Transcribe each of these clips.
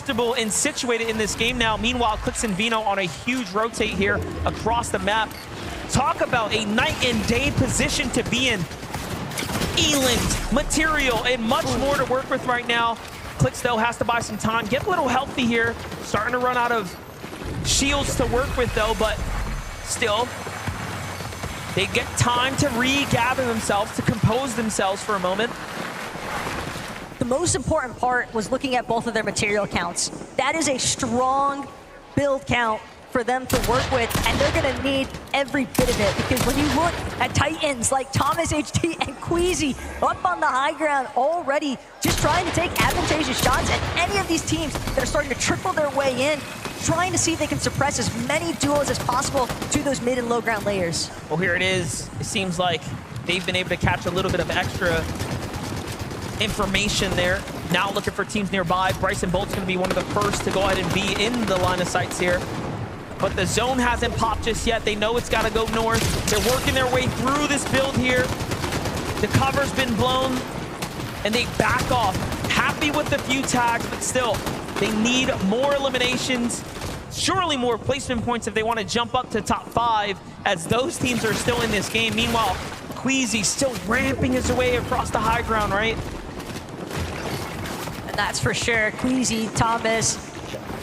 comfortable and situated in this game now. Meanwhile, Clix and Vino on a huge rotate here across the map. Talk about a night and day position to be in. Eland, material, and much more to work with right now. Clix, though, has to buy some time, get a little healthy here. Starting to run out of shields to work with, though, but still, they get time to regather themselves, to compose themselves for a moment. The most important part was looking at both of their material counts. That is a strong build count for them to work with, and they're gonna need every bit of it, because when you look at Titans like Thomas HD and Queasy up on the high ground already, just trying to take advantageous shots at any of these teams that are starting to trickle their way in, trying to see if they can suppress as many duos as possible to those mid and low ground layers. Well, here it is. It seems like they've been able to catch a little bit of extra information there. Now looking for teams nearby. Bryson Bolt's going to be one of the first to go ahead and be in the line of sights here. But the zone hasn't popped just yet. They know it's got to go north. They're working their way through this build here. The cover's been blown, and they back off. Happy with the few tags, but still, they need more eliminations. Surely more placement points if they want to jump up to top 5, as those teams are still in this game. Meanwhile, Queasy still ramping his way across the high ground, right? And that's for sure. Queasy, Thomas,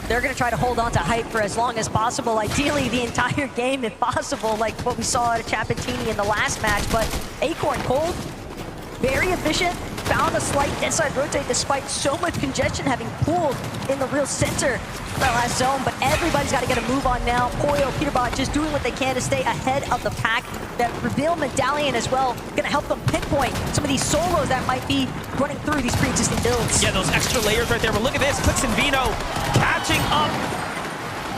they're going to try to hold on to hype for as long as possible. Ideally, the entire game, if possible, like what we saw at Chapatini in the last match. But Acorn Cold, very efficient, found a slight dead side rotate despite so much congestion having pooled in the real center of that last zone. But everybody's got to get a move on now. Poyo, Peterbot just doing what they can to stay ahead of the pack. That reveal medallion as well, going to help them pinpoint some of these solos that might be running through these pre-existing builds. Yeah, those extra layers right there. But look at this, Clix and Vino catching up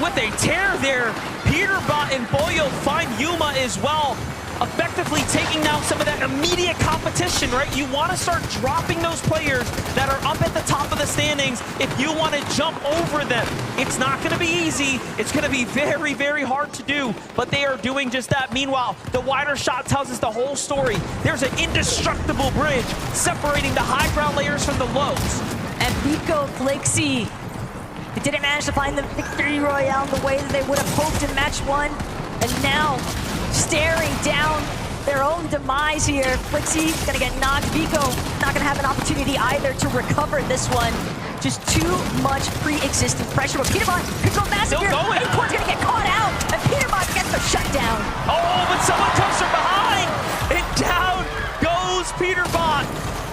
with a tear there. Peterbot and Boyo find Yuma as well, effectively taking down some of that immediate competition, right? You want to start dropping those players that are up at the top of the standings if you want to jump over them. It's not going to be easy. It's going to be very, very hard to do, but they are doing just that. Meanwhile, the wider shot tells us the whole story. There's an indestructible bridge separating the high ground layers from the lows. And Vico Flixie, they didn't manage to find the victory royale the way that they would have hoped in match 1, and now staring down their own demise here. Flixie gonna get knocked. Vico not gonna have an opportunity either to recover this one. Just too much pre-existing pressure. But Peterbot could go massive here. Acorn's gonna get caught out, and Peterbot gets the shutdown. Oh, but someone comes from behind, and down goes Peterbot.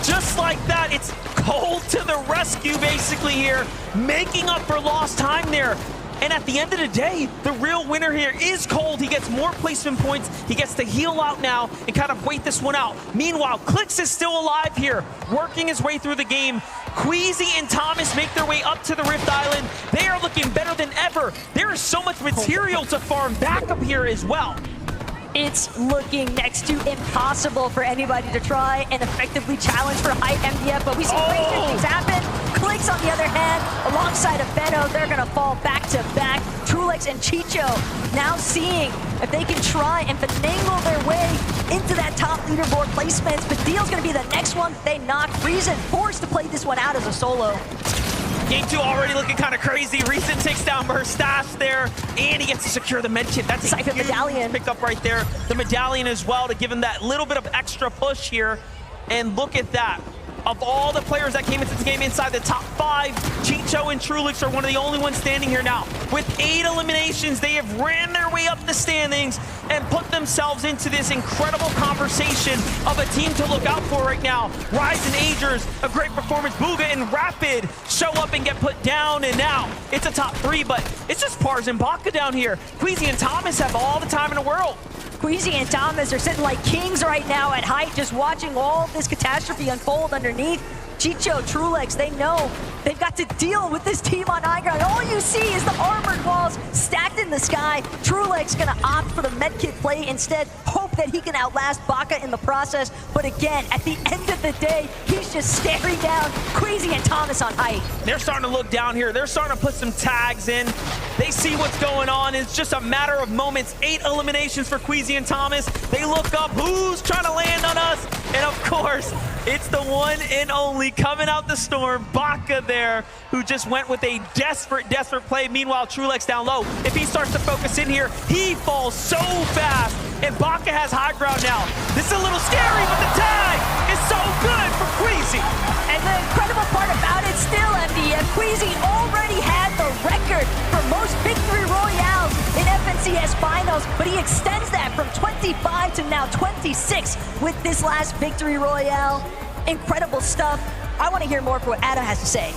Just like that, it's Cold to the rescue basically here, making up for lost time there. And at the end of the day, the real winner here is Cold. He gets more placement points. He gets to heal out now and kind of wait this one out. Meanwhile, Clix is still alive here, working his way through the game. Queasy and Thomas make their way up to the Rift Island. They are looking better than ever. There is so much material to farm back up here as well. It's looking next to impossible for anybody to try and effectively challenge for high MDF, but we see crazy things happen. Clix, on the other hand, alongside of Benno, they're gonna fall back to back. Trulex and Chicho now seeing if they can try and finagle their way into that top leaderboard placements. Badil's gonna be the next one they knock. Reason forced to play this one out as a solo. Game 2 already looking kind of crazy. Reason takes down Mustache there, and he gets to secure the medkit. That's a huge medallion pick up right there. The medallion as well to give him that little bit of extra push here. And look at that. Of all the players that came into the game inside the top 5, Chicho and Trulix are one of the only ones standing here now. With 8 eliminations, they have ran their way up the standings and put themselves into this incredible conversation of a team to look out for right now. Rise and Agers, a great performance. Bugha and Rapid show up and get put down, and now it's a top 3, but it's just Pars and Baka down here. Queasy and Thomas have all the time in the world. Queasy and Thomas are sitting like kings right now at height, just watching all this catastrophe unfold underneath. Chicho, Trulex, they know they've got to deal with this team on high ground. All you see is the armored walls stacked in the sky. Trulex gonna opt for the medkit play instead, hope that he can outlast Baka in the process. But again, at the end of the day, he's just staring down Queasy and Thomas on height. They're starting to look down here. They're starting to put some tags in. They see what's going on. It's just a matter of moments. 8 eliminations for Queasy and Thomas. They look up, who's trying to land on us? And of course, It's the one and only coming out the storm, Baka there, who just went with a desperate play. Meanwhile, Trulex down low. If he starts to focus in here, he falls so fast, and Baka has high ground now. This is a little scary, but the tag is so good for Queasy. And the incredible part about it still, MDF, Queasy already had the record for most victory royales in FNCS finals, but he extends that from 25 to now 26 with this last victory royale. Incredible stuff. I want to hear more for what Adam has to say.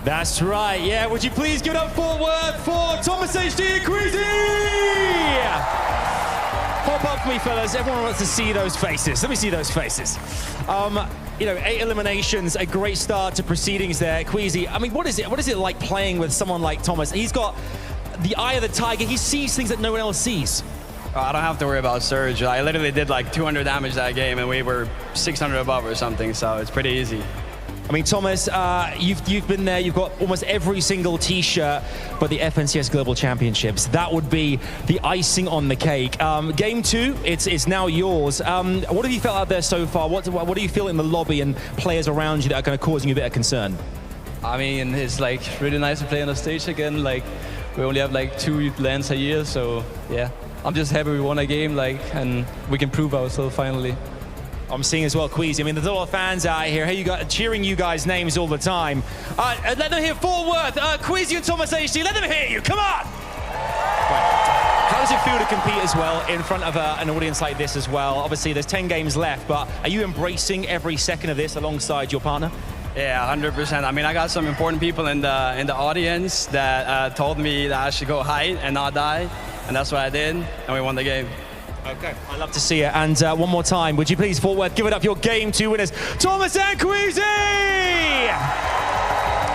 That's right, yeah. Would you please give it up for Thomas HD and Queasy? Pop up for me, fellas. Everyone wants to see those faces. Let me see those faces. You know, 8 eliminations, a great start to proceedings there. Queasy, I mean, what is it like playing with someone like Thomas? He's got the eye of the tiger. He sees things that no one else sees. I don't have to worry about Surge. I literally did like 200 damage that game, and we were 600 above or something, so it's pretty easy. I mean, Thomas, you've been there. You've got almost every single T-shirt for the FNCS Global Championships. That would be the icing on the cake. Game 2, it's now yours. What have you felt out there so far? What do you feel in the lobby and players around you that are kind of causing you a bit of concern? I mean, it's like really nice to play on the stage again. Like, we only have like 2 lands a year, so yeah. I'm just happy we won a game, like, and we can prove ourselves finally. I'm seeing as well, Queasy. I mean, there's a lot of fans out here. Hey, you got cheering you guys' names all the time. Let them hear Fort Worth, Queasy and Thomas HD. Let them hear you. Come on. Right. How does it feel to compete as well in front of an audience like this as well? Obviously, there's 10 games left, but are you embracing every second of this alongside your partner? Yeah, 100%. I mean, I got some important people in the audience that told me that I should go hide and not die, and that's what I did, and we won the game. Okay, I love to see it. And one more time, would you please, Fort Worth, give it up your Game 2 winners, Thomas and Queasy!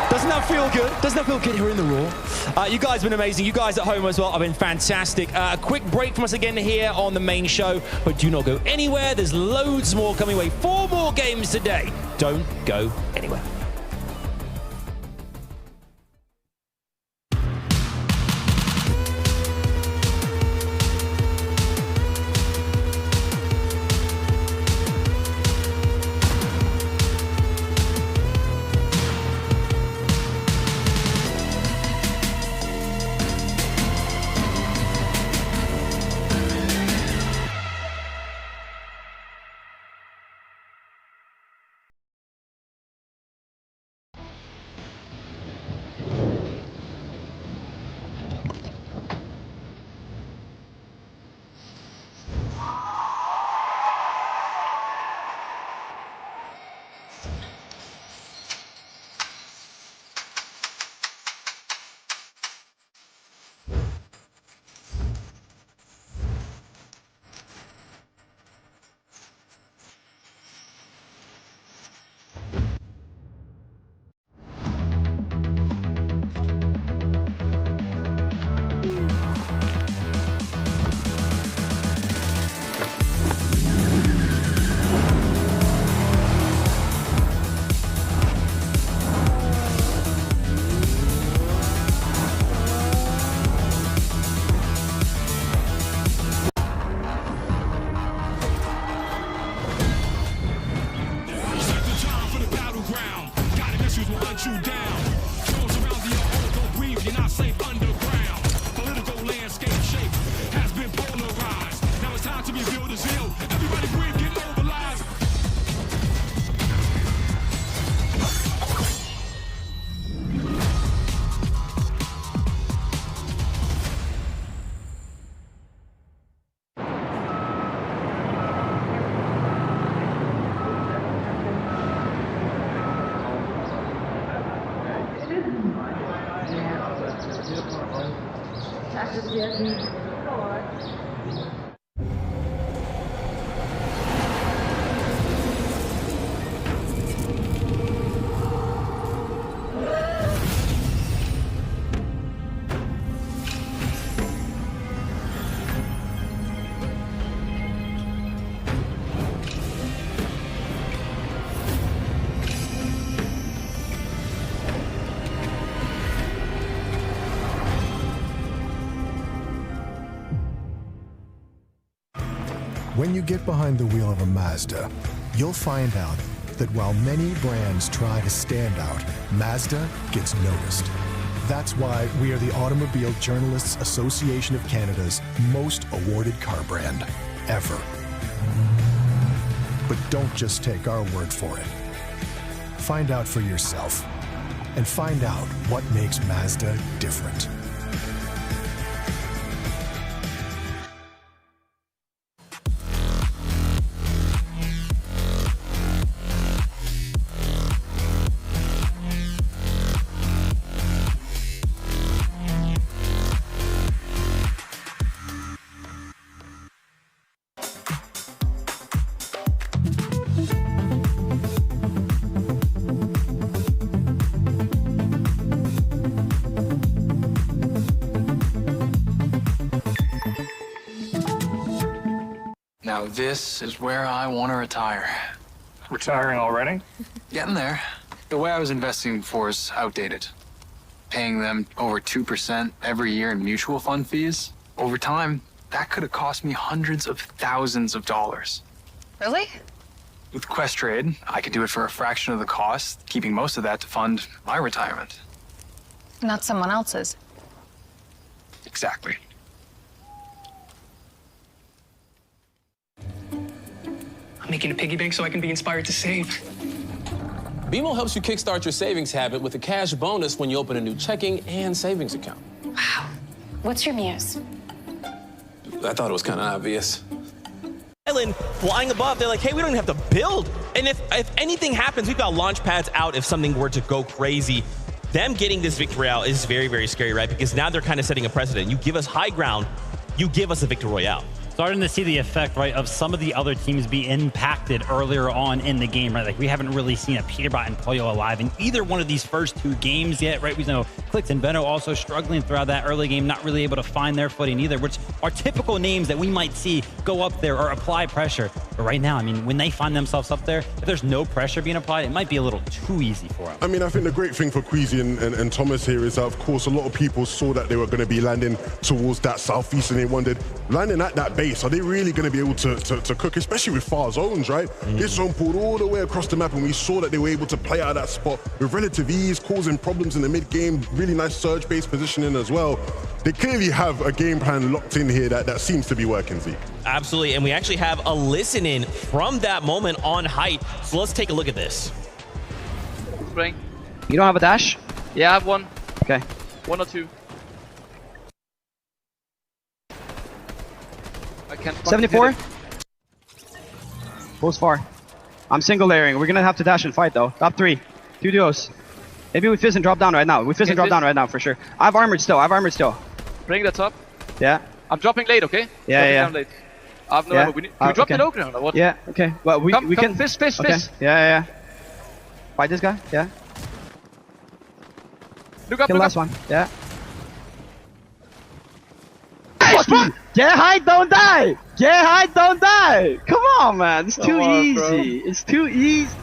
Doesn't that feel good? Doesn't that feel good here in the Raw? You guys have been amazing. You guys at home as well have been fantastic. A quick break from us again here on the main show, but do not go anywhere. There's loads more coming away. 4 more games today. Don't go anywhere. When you get behind the wheel of a Mazda, you'll find out that while many brands try to stand out, Mazda gets noticed. That's why we are the Automobile Journalists Association of Canada's most awarded car brand ever. But don't just take our word for it. Find out for yourself, and find out what makes Mazda different. Now this is where I want to retire. Retiring already? Getting there. The way I was investing before is outdated. Paying them over 2% every year in mutual fund fees. Over time, that could have cost me hundreds of thousands of dollars. Really? With Questrade, I could do it for a fraction of the cost, keeping most of that to fund my retirement. Not someone else's. Exactly. I'm making a piggy bank so I can be inspired to save. BMO helps you kickstart your savings habit with a cash bonus when you open a new checking and savings account. Wow. What's your muse? I thought it was kind of obvious. Island flying above, they're like, hey, we don't even have to build. And if anything happens, we've got launch pads out if something were to go crazy. Them getting this victory royale is very, very scary, right? Because now they're kind of setting a precedent. You give us high ground, you give us a victory royale. Starting to see the effect, right, of some of the other teams be impacted earlier on in the game, right? Like, we haven't really seen a Peterbot and Pollo alive in either one of these first two games yet, right? We know Clix and Veno also struggling throughout that early game, not really able to find their footing either, which are typical names that we might see go up there or apply pressure. But right now, I mean, when they find themselves up there, if there's no pressure being applied, it might be a little too easy for them. I mean, I think the great thing for Queasy and Thomas here is that, of course, a lot of people saw that they were going to be landing towards that southeast, and they wondered, landing at that base, are they really going to be able to cook, especially with far zones, right? This zone pulled all the way across the map, and we saw that they were able to play out of that spot with relative ease, causing problems in the mid-game, really nice surge-based positioning as well. They clearly have a game plan locked in here that seems to be working, Zeke. Absolutely, and we actually have a listen-in from that moment on height. So let's take a look at this. Spring. You don't have a dash? Yeah, I have one. Okay. One or two. I can't 74. Pulls far. I'm single layering. We're gonna have to dash and fight though. Top 3. 2 duos. Maybe we fizz and drop down right now. We fizz and drop down right now for sure. I have armored still. Bring that up. Yeah. I'm dropping late, okay? Yeah. Down late. I have no ammo. Can we drop the low ground or what? Yeah, okay. Well, we can... Fizz. Okay. Yeah. Fight this guy, yeah. Look up, Kill look last up. one, yeah. Get high, don't die! Get high, don't die! Come on, man. It's too easy. It's too easy.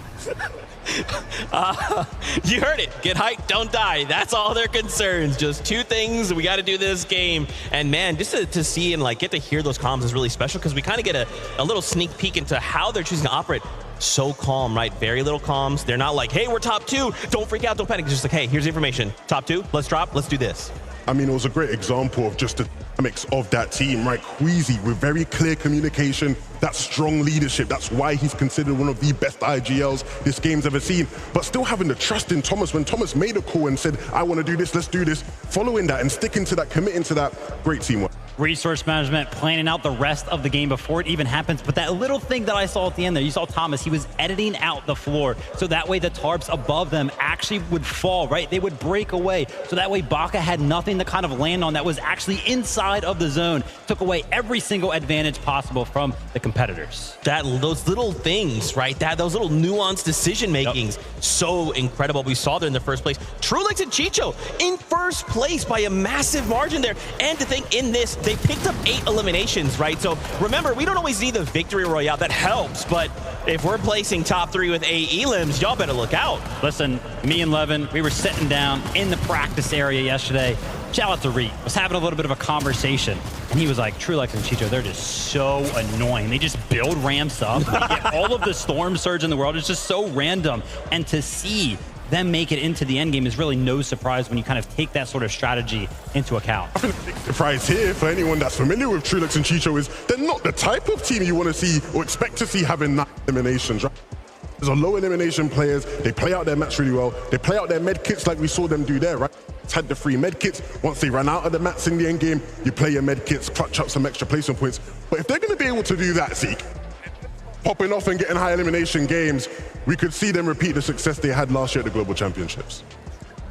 You heard it. Get hyped, don't die. That's all their concerns. Just two things. We got to do this game. And man, just to see and like get to hear those comms is really special because we kind of get a little sneak peek into how they're choosing to operate. So calm, right? Very little comms. They're not like, hey, we're top 2. Don't freak out. Don't panic. It's just like, hey, here's the information. Top 2. Let's drop. Let's do this. I mean, it was a great example of just the dynamics of that team, right? Queasy with very clear communication, that strong leadership. That's why he's considered one of the best IGLs this game's ever seen. But still having the trust in Thomas. When Thomas made a call and said, I want to do this, let's do this, following that and sticking to that, committing to that, great teamwork. Resource management, planning out the rest of the game before it even happens. But that little thing that I saw at the end there, you saw Thomas, he was editing out the floor. So that way the tarps above them actually would fall, right? They would break away. So that way Baka had nothing to kind of land on that was actually inside of the zone. Took away every single advantage possible from the competitors. Those little things, right? Those little nuanced decision makings, so incredible. We saw there in the first place. Trulix and Chicho in first place by a massive margin there. And to think in this, they picked up 8 eliminations, right? So remember, we don't always need the victory royale. That helps, but if we're placing top 3 with 8 elims, y'all better look out. Listen, me and Levin, we were sitting down in the practice area yesterday, shout out to Reed, was having a little bit of a conversation, and he was like, Truelex and Chicho, they're just so annoying. They just build ramps up. They get all of the storm surge in the world. It's just so random. And to see them make it into the end game is really no surprise when you kind of take that sort of strategy into account. I think the big surprise here for anyone that's familiar with Truelex and Chicho is they're not the type of team you want to see or expect to see having 9 eliminations, right? There's a low elimination players. They play out their mats really well. They play out their med kits like we saw them do there, right? Had the 3 med kits. Once they ran out of the mats in the end game, you play your med kits, clutch up some extra placement points. But if they're going to be able to do that, Zeke, popping off and getting high elimination games, we could see them repeat the success they had last year at the Global Championships.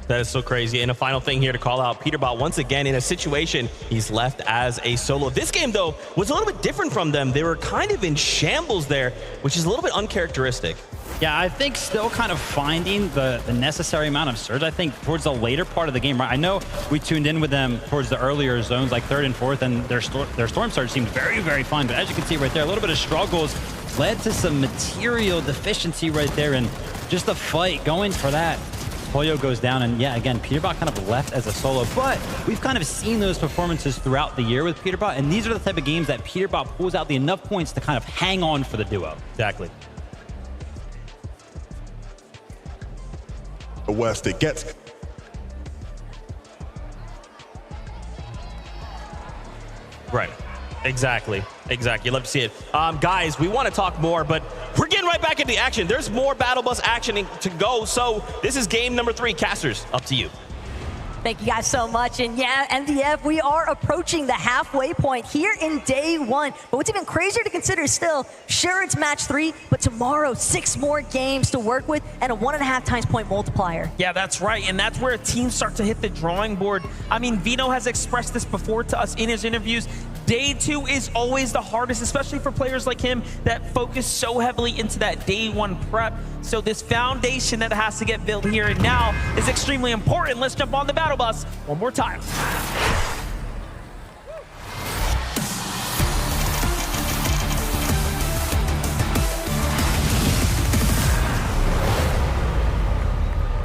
That is so crazy. And a final thing here to call out, Peterbot once again in a situation he's left as a solo. This game, though, was a little bit different from them. They were kind of in shambles there, which is a little bit uncharacteristic. Yeah, I think still kind of finding the necessary amount of surge, I think, towards the later part of the game, right? I know we tuned in with them towards the earlier zones, like 3rd and 4th, and their storm surge seemed very, very fun. But as you can see right there, a little bit of struggles led to some material deficiency right there, and just the fight going for that. Pollo goes down, and yeah, again, Peterbot kind of left as a solo, but we've kind of seen those performances throughout the year with Peterbot, and these are the type of games that Peterbot pulls out the enough points to kind of hang on for the duo. Exactly. The worst it gets. Right. Exactly. You love to see it. Guys, we want to talk more, but we're getting right back into the action. There's more Battle Bus action to go. So this is game number 3. Casters, up to you. Thank you guys so much. And yeah, MDF, we are approaching the halfway point here in day 1. But what's even crazier to consider is still, sure, it's match 3, but tomorrow, 6 more games to work with and a 1.5 times point multiplier. Yeah, that's right. And that's where teams start to hit the drawing board. I mean, Vino has expressed this before to us in his interviews. Day 2 is always the hardest, especially for players like him that focus so heavily into that day 1 prep. So this foundation that has to get built here and now is extremely important. Let's jump on the Battle Bus one more time.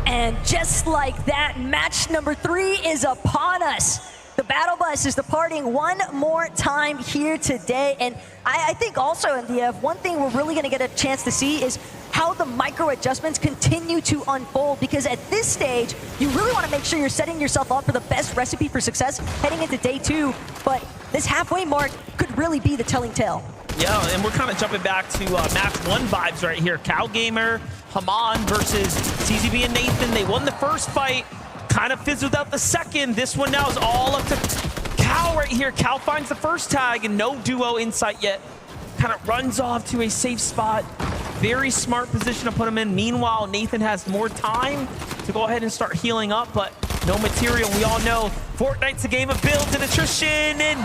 And just like that, match number 3 is upon us. The Battle Bus is departing one more time here today. And I think also, MDF, one thing we're really going to get a chance to see is how the micro adjustments continue to unfold, because at this stage, you really want to make sure you're setting yourself up for the best recipe for success heading into day 2. But this halfway mark could really be the telling tale. Yeah, and we're kind of jumping back to match 1 vibes right here. CalGamer, Haman versus CZB and Nathan. They won the first fight. Kind of fizzled out the second. This one now is all up to Cal right here. Cal finds the first tag and no duo in sight yet. Kind of runs off to a safe spot. Very smart position to put him in. Meanwhile, Nathan has more time to go ahead and start healing up, but no material. We all know Fortnite's a game of builds and attrition, and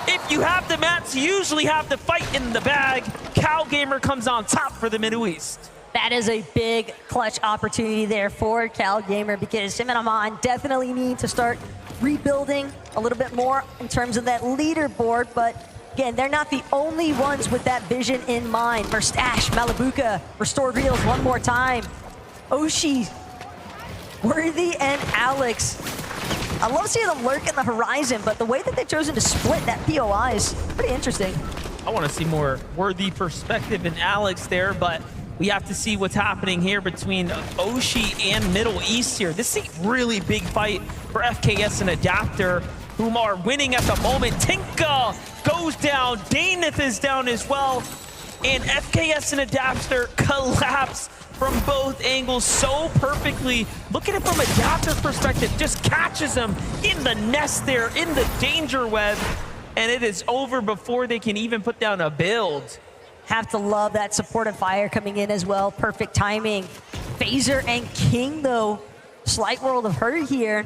if you have the mats, you usually have the fight in the bag. CalGamer comes on top for the Middle East. That is a big clutch opportunity there for CalGamer, because him and Haman definitely need to start rebuilding a little bit more in terms of that leaderboard. But again, they're not the only ones with that vision in mind. Merstash, Malabuka, Restored Reels one more time. Oshi, Worthy, and Alex. I love seeing them lurk in the horizon, but the way that they've chosen to split that POI is pretty interesting. I want to see more Worthy perspective in Alex there, but we have to see what's happening here between Oshi and Middle East here. This is a really big fight for FKS and Adapter, whom are winning at the moment. Tinka goes down, Daneth is down as well, and FKS and Adapter collapse from both angles so perfectly. Look at it from Adapter's perspective, just catches him in the nest there, in the danger web, and it is over before they can even put down a build. Have to love that supportive fire coming in as well. Perfect timing. Phaser and King, though, slight world of hurt here.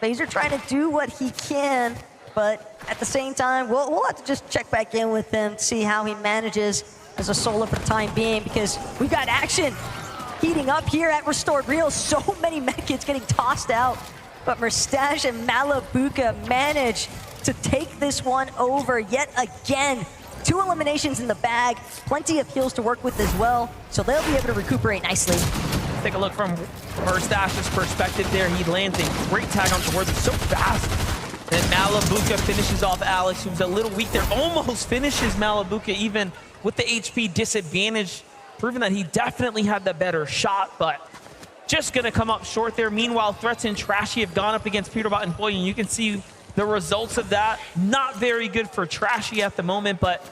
Phaser trying to do what he can, but at the same time, we'll have to just check back in with him, see how he manages as a solo for the time being, because we've got action heating up here at Restored Reels. So many medkits getting tossed out, but Merstash and Malabuka manage to take this one over yet again. 2 eliminations in the bag, plenty of heals to work with as well, so they'll be able to recuperate nicely. take a look from Murstash's perspective there. He lands a great tag on Worthy so fast. Then Malabuka finishes off Alex, who's a little weak there. Almost finishes Malabuka even with the HP disadvantage, proving that he definitely had the better shot, but just gonna come up short there. Meanwhile, Threats and Trashy have gone up against Peterbot and Boy, and you can see the results of that. Not very good for Trashy at the moment, but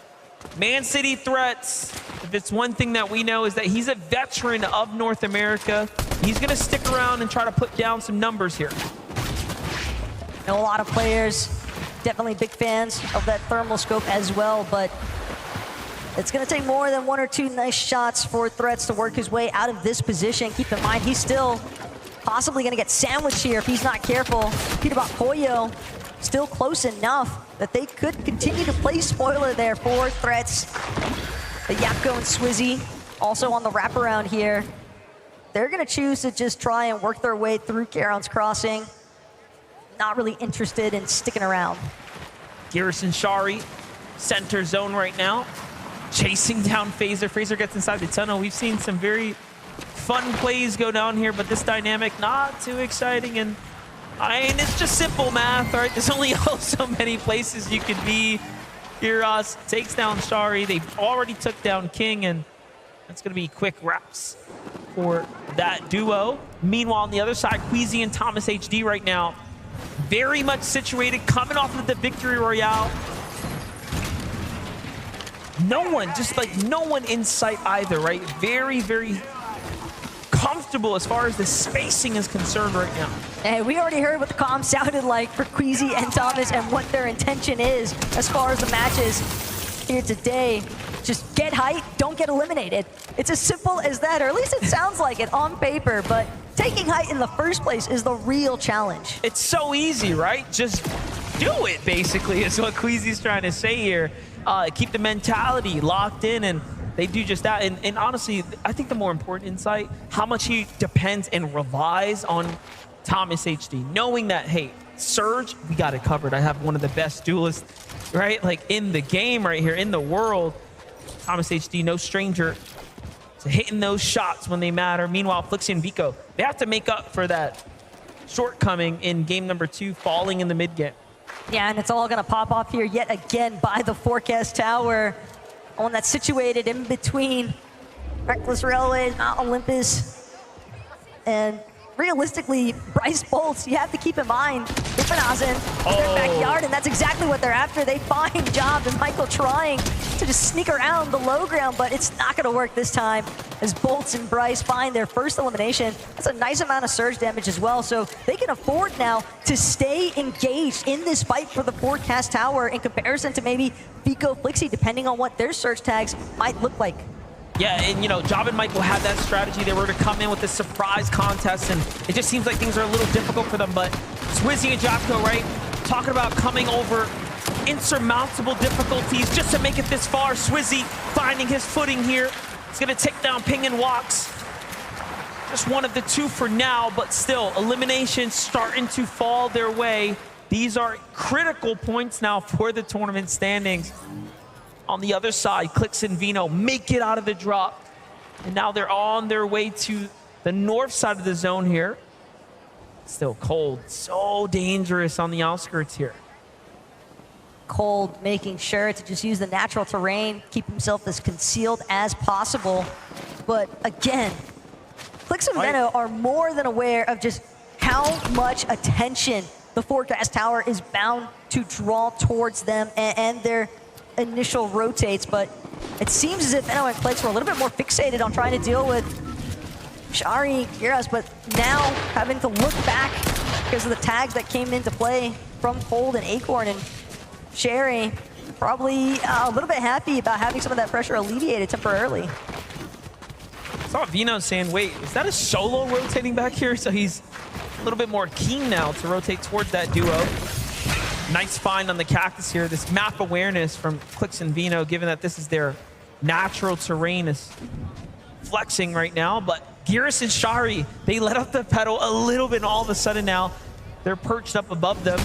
Man City Threats, if it's one thing that we know, is that he's a veteran of North America. He's gonna stick around and try to put down some numbers here. Know a lot of players, definitely big fans of that thermal scope as well, but it's going to take more than 1 or 2 nice shots for Threats to work his way out of this position. Keep in mind, he's still possibly going to get sandwiched here if he's not careful. Peterbot Pollo still close enough that they could continue to play spoiler there for Threats. The Yapko and Swizzy also on the wraparound here. They're going to choose to just try and work their way through Charon's Crossing. Not really interested in sticking around. Garrison Shari, center zone right now, chasing down Phaser. Phaser gets inside the tunnel. We've seen some very fun plays go down here, but this dynamic not too exciting. And I mean, it's just simple math, right? There's only so many places you could be. Kiros takes down Shari. They already took down King, and that's going to be quick wraps for that duo. Meanwhile, on the other side, Queasy and Thomas HD right now, very much situated, coming off of the victory royale. No one, just like no one in sight either, right? Very, very comfortable as far as the spacing is concerned right now. Hey, we already heard what the comm sounded like for Queasy and Thomas and what their intention is as far as the matches here today. Just get height, don't get eliminated. It's as simple as that, or at least it sounds like it on paper, but taking height in the first place is the real challenge. It's so easy, right? Just do it, basically, is what Queasy's trying to say here. Keep the mentality locked in, and they do just that. And honestly, I think the more important insight, how much he depends and relies on Thomas HD, knowing that, hey, Surge, we got it covered. I have one of the best duelists, right? Like in the game right here, in the world. Thomas HD, no stranger to hitting those shots when they matter. Meanwhile, Flixie and Vico, they have to make up for that shortcoming in game number 2, falling in the mid game. Yeah, and it's all gonna pop off here yet again by the Forecast Tower. One that's situated in between Reckless Railways, Mount Olympus, and realistically, Bryce Bolts, you have to keep in mind, Ifanazen in their backyard, and that's exactly what they're after. They find Job and Michael trying to just sneak around the low ground, but it's not gonna work this time as Bolts and Bryce find their first elimination. That's a nice amount of surge damage as well, so they can afford now to stay engaged in this fight for the Forecast Tower in comparison to maybe Vico, Flixie, depending on what their surge tags might look like. Yeah, and you know, Job and Michael had that strategy. They were to come in with this surprise contest, and it just seems like things are a little difficult for them. But Swizzy and Jopko, right, talking about coming over insurmountable difficulties just to make it this far. Swizzy finding his footing here. He's gonna take down Ping and Walks. Just one of the 2 for now, but still, eliminations starting to fall their way. These are critical points now for the tournament standings. On the other side, Clix and Vino make it out of the drop. And now they're on their way to the north side of the zone here. Still cold, so dangerous on the outskirts here. Cold, making sure to just use the natural terrain, keep himself as concealed as possible. But again, Clix and Vino are more than aware of just how much attention the Forecast Tower is bound to draw towards them and their initial rotates, but it seems as if Veno and Clix were a little bit more fixated on trying to deal with Shari, Kiros, but now having to look back because of the tags that came into play from Fold and Acorn, and Sherry probably a little bit happy about having some of that pressure alleviated temporarily. I saw Vino saying, wait, is that a solo rotating back here? So he's a little bit more keen now to rotate towards that duo. Nice find on the Cactus here. This map awareness from Clix and Vino, given that this is their natural terrain, is flexing right now. But Geras and Shari, they let up the pedal a little bit, and all of a sudden now they're perched up above them.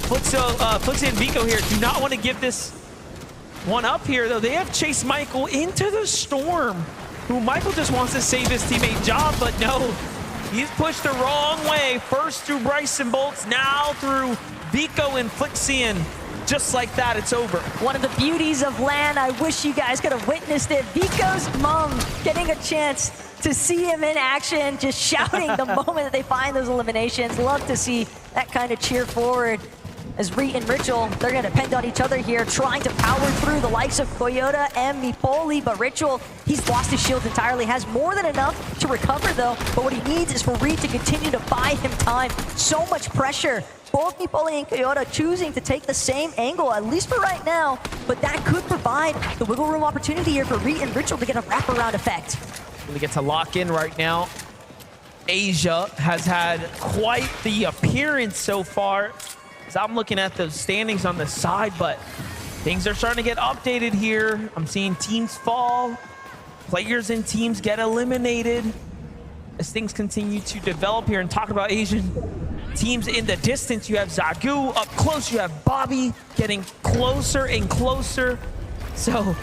Flixie and Vico here do not want to give this one up here, though. They have chased Michael into the storm. who Michael just wants to save his teammate job, but no. He's pushed the wrong way. First through Bryson Bolts, now through Vico and Flixian. Just like that, it's over. One of the beauties of LAN, I wish you guys could have witnessed it. Vico's mom getting a chance to see him in action, just shouting the moment that they find those eliminations. Love to see that kind of cheer forward. As Reet and Ritual, they're going to depend on each other here, trying to power through the likes of Toyota and Mipoli, but Ritual, he's lost his shields entirely, has more than enough to recover though, but what he needs is for Reet to continue to buy him time. So much pressure. Both Mipoli and Toyota choosing to take the same angle, at least for right now, but that could provide the wiggle room opportunity here for Reet and Ritual to get a wraparound effect. Really get to lock in right now. Asia has had quite the appearance so far. So I'm looking at the standings on the side, but things are starting to get updated here. I'm seeing teams fall, players and teams get eliminated as things continue to develop here. And talking about Asian teams in the distance, you have Zagu up close, you have Bobby getting closer and closer. So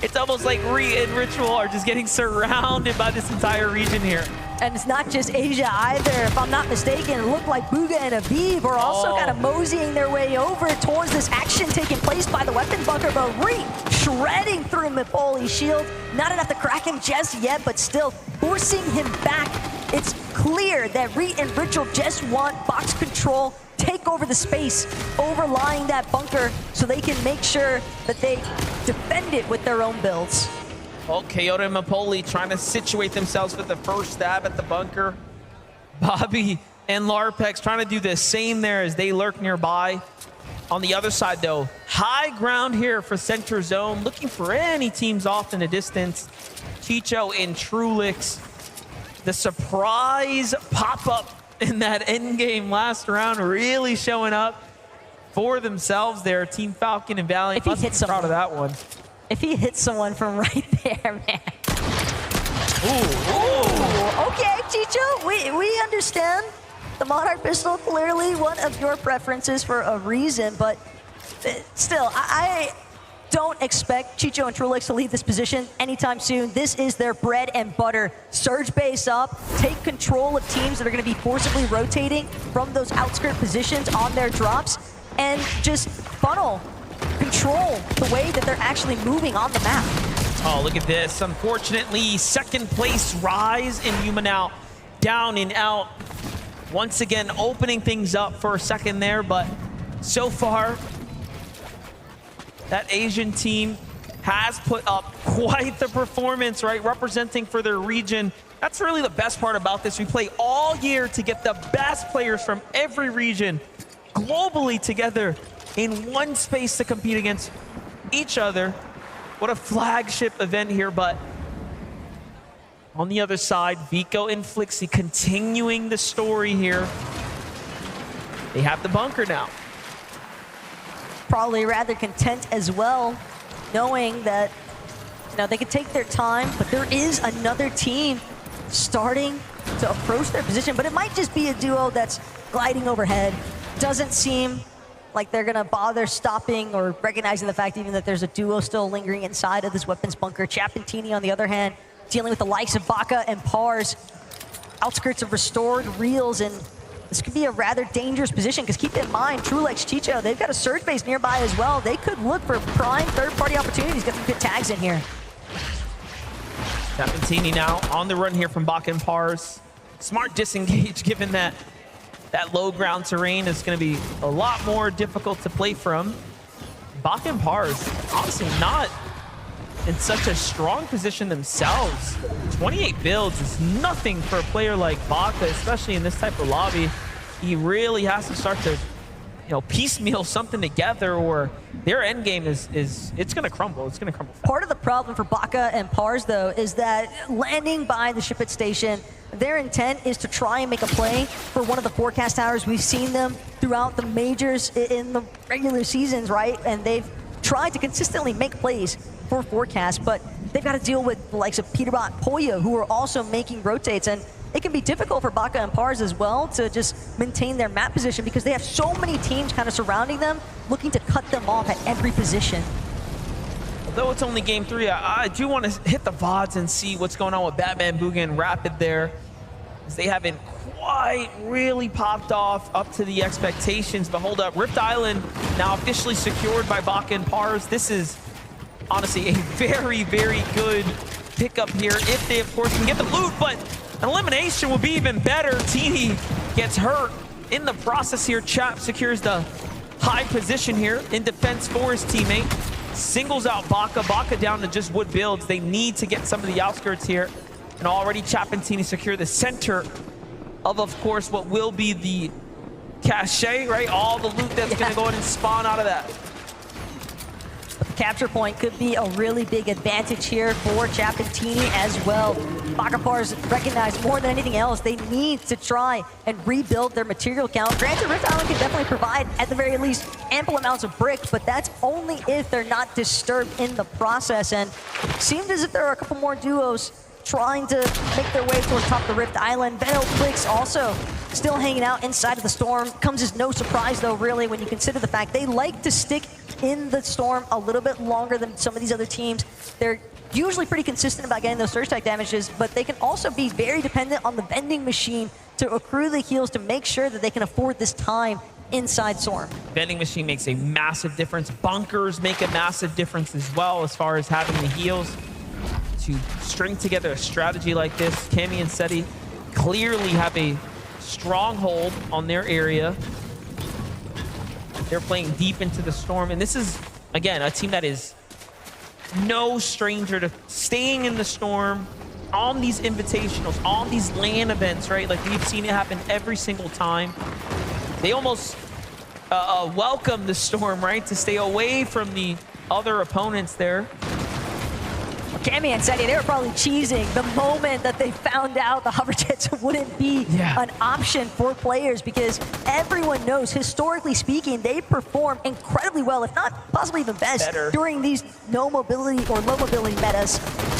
it's almost like Reet and Ritual are just getting surrounded by this entire region here. And it's not just Asia either. If I'm not mistaken, it looked like Bugha and Aviv are also kind of moseying their way over towards this action taking place by the weapons bunker. But Reet shredding through Mipoli's shield. Not enough to crack him just yet, but still forcing him back. It's clear that Reet and Ritual just want box control, take over the space overlying that bunker so they can make sure that they defend it with their own builds. Oh, Toyota and Mipoli trying to situate themselves for the first stab at the bunker. Bobby and Larpex trying to do the same there as they lurk nearby. On the other side, though, high ground here for Center Zone, looking for any teams off in the distance. Chicho and Trulix, the surprise pop-up in that end game last round, really showing up for themselves there. Team Falcon and Valiant, if he hits proud of that one. If he hits someone from right there, man. Ooh. Okay, Chicho, we understand. The Monarch pistol, clearly one of your preferences for a reason, but still, I don't expect Chicho and Trulix to leave this position anytime soon. This is their bread and butter. Surge base up, take control of teams that are going to be forcibly rotating from those outskirt positions on their drops, and just funnel, control the way that they're actually moving on the map. Oh, look at this. Unfortunately, second place Rise and Yuma now down and out. Once again, opening things up for a second there, but so far, that Asian team has put up quite the performance, right? Representing for their region. That's really the best part about this. We play all year to get the best players from every region globally together in one space to compete against each other. What a flagship event here, but on the other side, Vico and Flixie continuing the story here. They have the bunker now. Probably rather content as well, knowing that they could take their time, but there is another team starting to approach their position, but it might just be a duo that's gliding overhead. Doesn't seem like they're gonna bother stopping or recognizing the fact even that there's a duo still lingering inside of this weapons bunker. Chapentini, on the other hand, dealing with the likes of Baka and Pars. Outskirts of Restored, Reels, and this could be a rather dangerous position because keep in mind, Trulix, Chicho, they've got a surge base nearby as well. They could look for prime third-party opportunities, get some good tags in here. Chapentini now on the run here from Baka and Pars. Smart disengage given that low ground terrain is going to be a lot more difficult to play from. Baka and Pars, honestly not in such a strong position themselves. 28 builds is nothing for a player like Baka, especially in this type of lobby. He really has to start to, piecemeal something together, or their end game is it's going to crumble. It's going to crumble fast. Part of the problem for Baka and Pars, though, is that landing by the ship at station, their intent is to try and make a play for one of the forecast towers. We've seen them throughout the majors in the regular seasons, right? And they've tried to consistently make plays for forecast, but they've got to deal with the likes of Peterbot, Poya, who are also making rotates, and it can be difficult for Baka and Pars as well to just maintain their map position because they have so many teams kind of surrounding them, looking to cut them off at every position. Though it's only game 3, I do want to hit the VODs and see what's going on with Batman, Booga, and Rapid there, as they haven't quite really popped off up to the expectations. But hold up, Rift Island now officially secured by Baka and Pars. This is honestly a very, very good pickup here if they, of course, can get the loot, but an elimination will be even better. Teeny gets hurt in the process here. Chap secures the high position here in defense for his teammate. Singles out Baka. Baka down to just wood builds. They need to get some of the outskirts here. And already Chap and Teeny secure the center of course, what will be the cache, right? All the loot that's going to go in and spawn out of that. The capture point could be a really big advantage here for Chap and Teeny as well. Baka Pars recognize more than anything else, they need to try and rebuild their material count. Granted, Rift Island can definitely provide, at the very least, ample amounts of bricks, but that's only if they're not disturbed in the process. And it seemed as if there are a couple more duos trying to make their way towards top of the Rift Island. Venom Clicks also still hanging out inside of the Storm. Comes as no surprise, though, really, when you consider the fact they like to stick in the Storm a little bit longer than some of these other teams. They're usually pretty consistent about getting those surge attack damages, but they can also be very dependent on the vending machine to accrue the heals to make sure that they can afford this time inside Storm. Vending machine makes a massive difference. Bunkers make a massive difference as well as far as having the heals. To string together a strategy like this, Cammy and Seti clearly have a stronghold on their area. They're playing deep into the Storm, and this is, again, a team that is no stranger to staying in the Storm on these invitationals, on these LAN events, right? Like, we've seen it happen every single time. They almost welcome the Storm, right? To stay away from the other opponents there. Cammy and Seti, they were probably cheesing the moment that they found out the hover jets wouldn't be an option for players, because everyone knows, historically speaking, they perform incredibly well, if not possibly even best, during these no mobility or low mobility metas.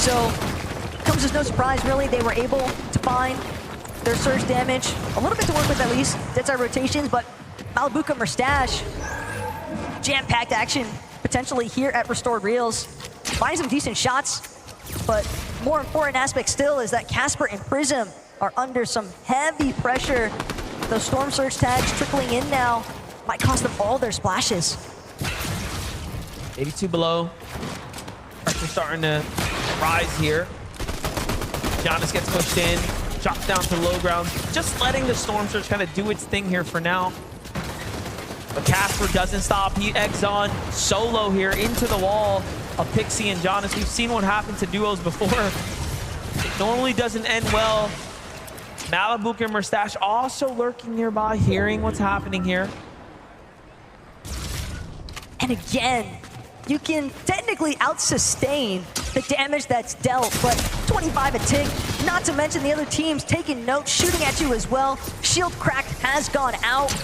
So it comes as no surprise, really, they were able to find their surge damage, a little bit to work with at least, dead-side rotations, but Malabuka Merstash, jam-packed action potentially here at Restored Reels. Finding some decent shots, but more important aspect still is that Casper and Prism are under some heavy pressure. Those Storm Surge tags trickling in now might cost them all their splashes. 82 below. Pressure starting to rise here. Giannis gets pushed in, drops down to low ground, just letting the Storm Surge kind of do its thing here for now. But Casper doesn't stop. He eggs on solo here into the wall of Pixie and Giannis. We've seen what happened to duos before. It normally doesn't end well. Malabuka and Merstash also lurking nearby, hearing what's happening here. And again, you can technically out-sustain the damage that's dealt, but 25 a tick, not to mention the other teams taking notes, shooting at you as well. Shield crack has gone out.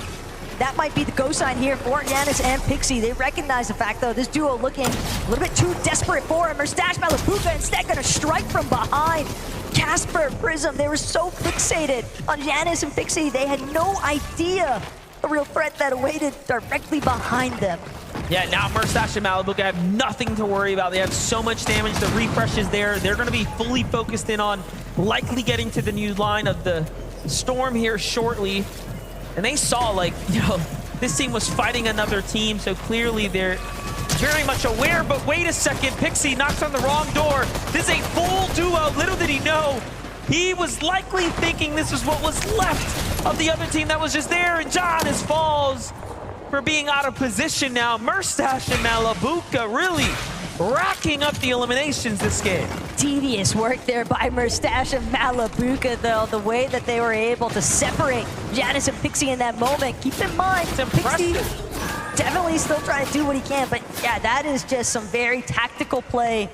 That might be the go sign here for Giannis and Pixie. They recognize the fact, though, this duo looking a little bit too desperate for him. Merstash, Malabuka instead gonna strike from behind. Casper, Prism, they were so fixated on Giannis and Pixie, they had no idea the real threat that awaited directly behind them. Yeah, now Merstash and Malabuka have nothing to worry about. They have so much damage. The refresh is there. They're going to be fully focused in on likely getting to the new line of the Storm here shortly. And they saw, like, you know, this team was fighting another team, so clearly they're very much aware. But wait a second, Pixie knocks on the wrong door. This is a full duo. Little did he know, he was likely thinking this was what was left of the other team that was just there. And Giannis falls for being out of position now. Merstash and Malabuka really racking up the eliminations this game. Devious work there by Merstash and Malabuka, though. The way that they were able to separate Giannis and Pixie in that moment. Keep in mind, Pixie definitely still trying to do what he can, but yeah, that is just some very tactical play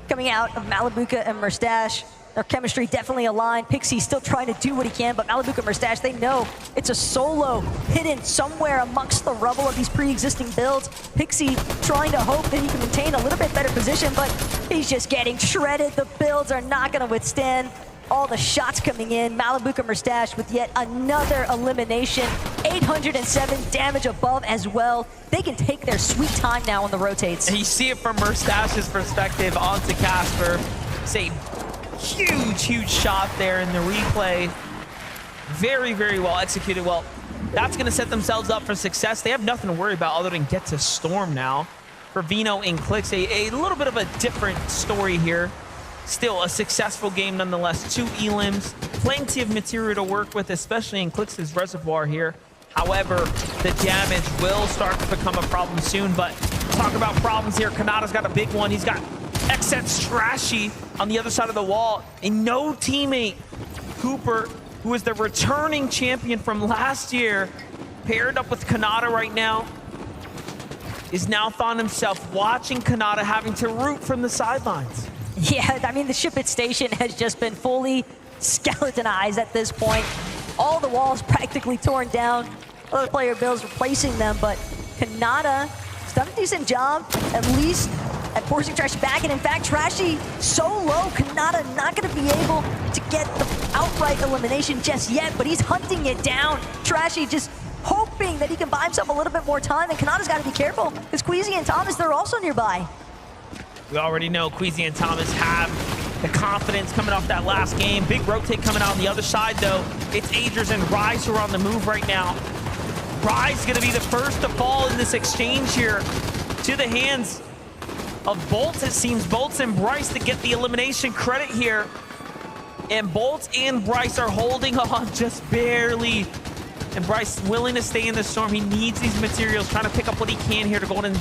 coming out of Malabuka and Merstash. Their chemistry definitely aligned. Pixie still trying to do what he can, but Malabuka and Merstash, they know it's a solo hidden somewhere amongst the rubble of these pre-existing builds. Pixie trying to hope that he can maintain a little bit better position, but he's just getting shredded. The builds are not going to withstand all the shots coming in. Malibuca Mustache with yet another elimination. 807 damage above as well. They can take their sweet time now on the rotates. And you see it from Mustache's perspective onto Casper. It's a huge, huge shot there in the replay. Very, very well executed. Well, that's going to set themselves up for success. They have nothing to worry about other than get to Storm now. For Vino and Clix, a little bit of a different story here. Still a successful game nonetheless. 2 elims, plenty of material to work with, especially in Clix's reservoir here. However, the damage will start to become a problem soon. But talk about problems here. Kanata's got a big one. He's got XZ Trashy on the other side of the wall. And no teammate, Cooper, who is the returning champion from last year, paired up with Kanata right now, is now found himself watching Kanata having to root from the sidelines. Yeah, I mean, the Ship It station has just been fully skeletonized at this point. All the walls practically torn down. Other player builds replacing them, but Kanata has done a decent job, at least at forcing Trashy back. And in fact, Trashy so low, Kanata not going to be able to get the outright elimination just yet, but he's hunting it down. Trashy just hoping that he can buy himself a little bit more time, and Kanata's got to be careful because Queasy and Thomas, they're also nearby. We already know Queasy and Thomas have the confidence coming off that last game. Big rotate coming out on the other side, though. It's Agers and Rise who are on the move right now. Rise is going to be the first to fall in this exchange here to the hands of Boltz, it seems. Boltz and Bryce to get the elimination credit here. And Boltz and Bryce are holding on just barely. And Bryce willing to stay in the storm. He needs these materials, trying to pick up what he can here to go and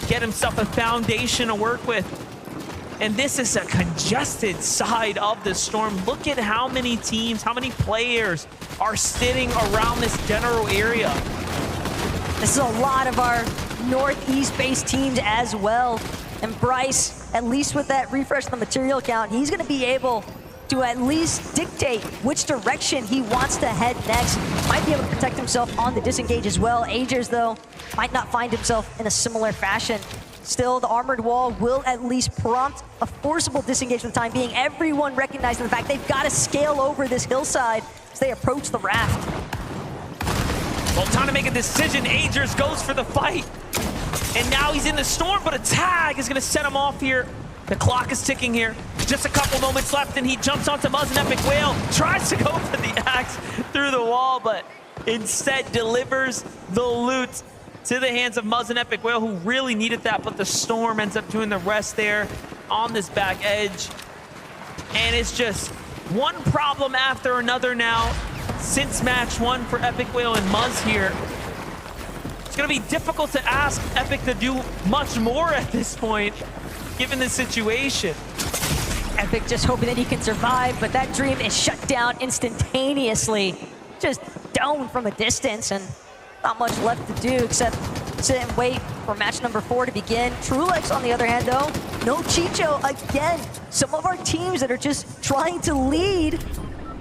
get himself a foundation to work with. And this is a congested side of the storm. Look at how many teams, how many players are sitting around this general area. This is a lot of our Northeast-based teams as well. And Bryce, at least with that refresh on the material count, he's going to be able to at least dictate which direction he wants to head next. Might be able to protect himself on the disengage as well. Agers, though, might not find himself in a similar fashion. Still, the armored wall will at least prompt a forcible disengage for the time being. Everyone recognizing the fact they've got to scale over this hillside as they approach the raft. Well, time to make a decision. Agers goes for the fight. And now he's in the storm, but a tag is going to set him off here. The clock is ticking here. Just a couple moments left, and he jumps onto Muzz and Epic Whale. Tries to go for the axe through the wall, but instead delivers the loot to the hands of Muzz and Epic Whale, who really needed that, but the storm ends up doing the rest there on this back edge. And it's just one problem after another now since match 1 for Epic Whale and Muzz here. It's going to be difficult to ask Epic to do much more at this point, given the situation. Epic just hoping that he can survive, but that dream is shut down instantaneously. Just down from a distance, and not much left to do except sit and wait for match number 4 to begin. Trulex, on the other hand, though, no Chicho again. Some of our teams that are just trying to lead,